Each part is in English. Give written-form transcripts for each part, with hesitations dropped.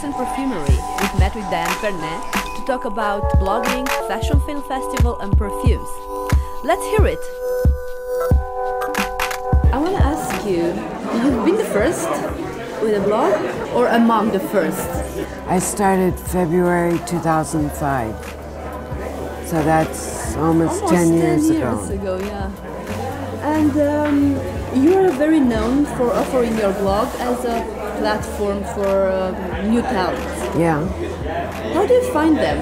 and Perfumery. We've met with Diane Pernet to talk about blogging, fashion film festival and perfumes. Let's hear it! I want to ask you, you've been the first with a blog or among the first? I started February 2005, so that's almost 10 years ago. Yeah. And you're very known for offering your blog as a platform for new talents. Yeah. How do you find them?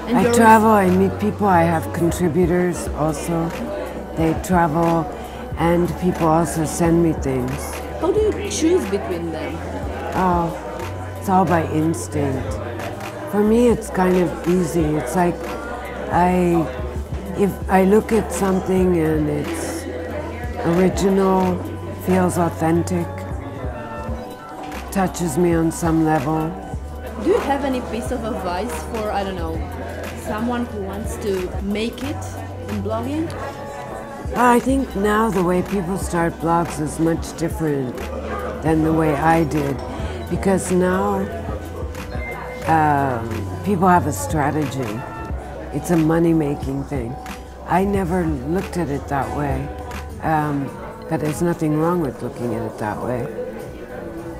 And I travel, I meet people, I have contributors also. They travel, and people also send me things. How do you choose between them? Oh, it's all by instinct. For me, it's kind of easy. It's like if I look at something and it's original, feels authentic, touches me on some level. Do you have any piece of advice for, I don't know, someone who wants to make it in blogging? I think now the way people start blogs is much different than the way I did, because now people have a strategy. It's a money-making thing. I never looked at it that way, but there's nothing wrong with looking at it that way.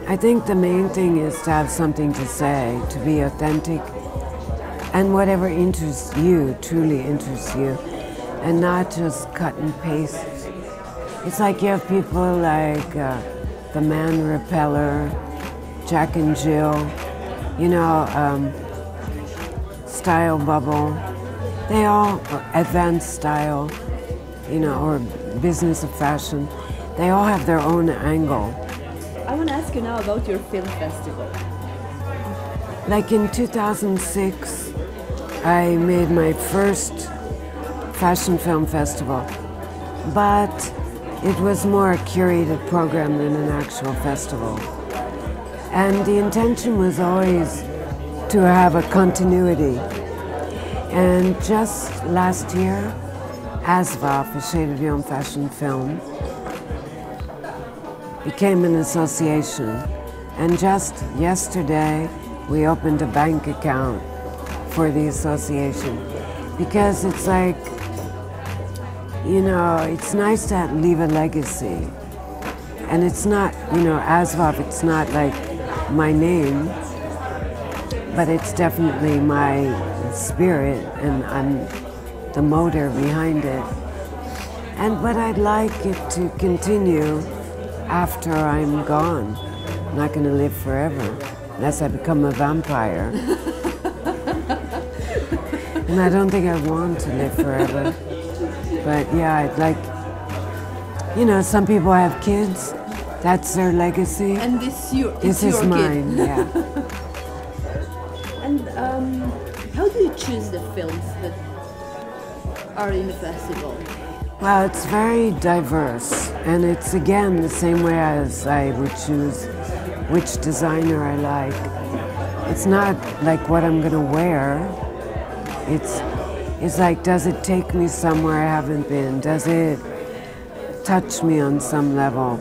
I think the main thing is to have something to say, to be authentic, and whatever interests you truly interests you, and not just cut and paste. It's like you have people like the Man Repeller, Jack and Jill, you know, Style Bubble. They all, Advanced Style, you know, or Business of Fashion. They all have their own angle. I want to ask you now about your film festival. Like in 2006, I made my first fashion film festival, but it was more a curated program than an actual festival. And the intention was always to have a continuity. And just last year, ASVOF, a Shade of Young Fashion Film, became an association. And just yesterday, we opened a bank account for the association. Because it's like, you know, it's nice to leave a legacy. And it's not, you know, ASVOF, it's not like my name, but it's definitely my spirit, and I'm the motor behind it. But I'd like it to continue after I'm gone. I'm not going to live forever, unless I become a vampire. And I don't think I want to live forever. But yeah, I'd like, you know, some people have kids, that's their legacy. And this is your mine, kid. yeah. And how do you choose the films that are in the festival? Well, it's very diverse, and it's again the same way as I would choose which designer I like. It's not like what I'm gonna wear. It's like, does it take me somewhere I haven't been? Does it touch me on some level?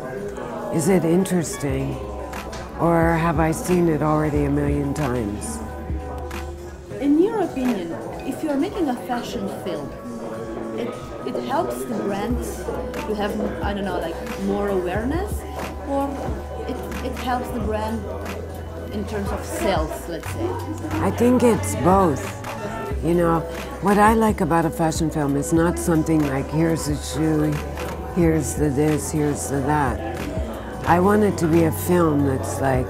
Is it interesting? Or have I seen it already a million times? In your opinion, if you're making a fashion film, it helps the brand to have, I don't know, like more awareness, or it helps the brand in terms of sales, let's say? I think it's both. You know, what I like about a fashion film is not something like, here's a shoe, here's the this, here's the that. I want it to be a film that's like,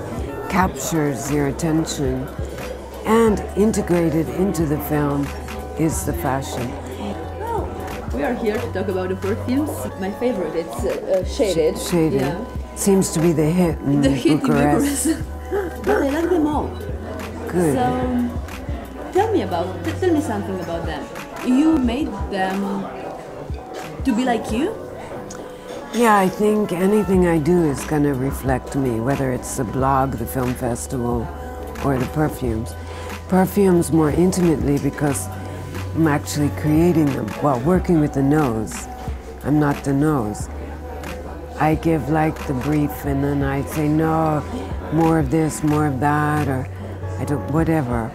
captures your attention, and integrated into the film is the fashion. Well, we are here to talk about the perfumes. My favorite, it's Shaded. Shaded. Yeah. Seems to be the hit in Bucharest. But I like them all. Good. So, tell me something about them. You made them to be like you? Yeah, I think anything I do is going to reflect me, whether it's the blog, the film festival, or the perfumes. Perfumes more intimately because I'm actually creating them while working with the nose. I'm not the nose. I give like the brief and then I say, no, more of this, more of that, or I don't, whatever.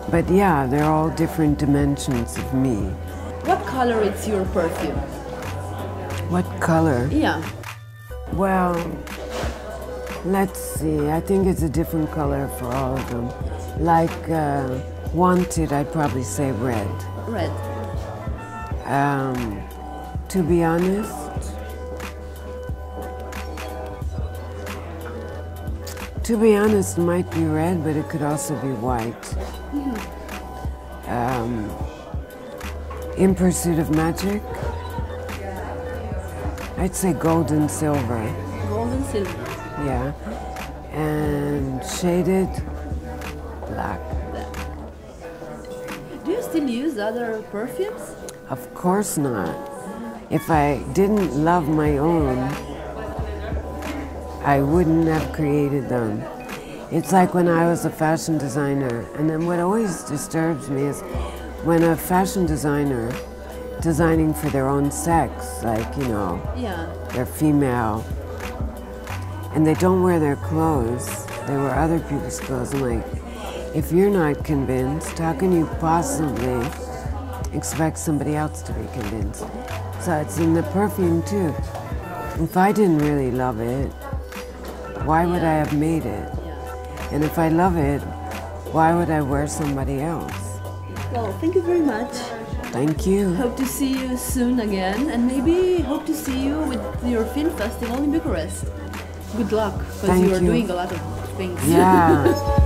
But yeah, they're all different dimensions of me. What color is your perfume? What color? Yeah. Well, let's see. I think it's a different color for all of them. Like Wanted, I'd probably say red. Red. To be honest, it might be red, but it could also be white. In Pursuit of Magic, I'd say gold and silver. Gold and silver. Yeah. And Shaded, black. Do you still use other perfumes? Of course not. If I didn't love my own, I wouldn't have created them. It's like when I was a fashion designer, and then what always disturbs me is when a fashion designer designing for their own sex, like, you know, they're female, and they don't wear their clothes, they wear other people's clothes. I'm like, if you're not convinced, how can you possibly expect somebody else to be convinced? So it's in the perfume too. If I didn't really love it, why would I have made it? And if I love it, why would I wear somebody else? Well, thank you very much. Thank you. Hope to see you soon again, and maybe hope to see you with your film festival in Bucharest. Good luck, because you are doing a lot of things. Yeah.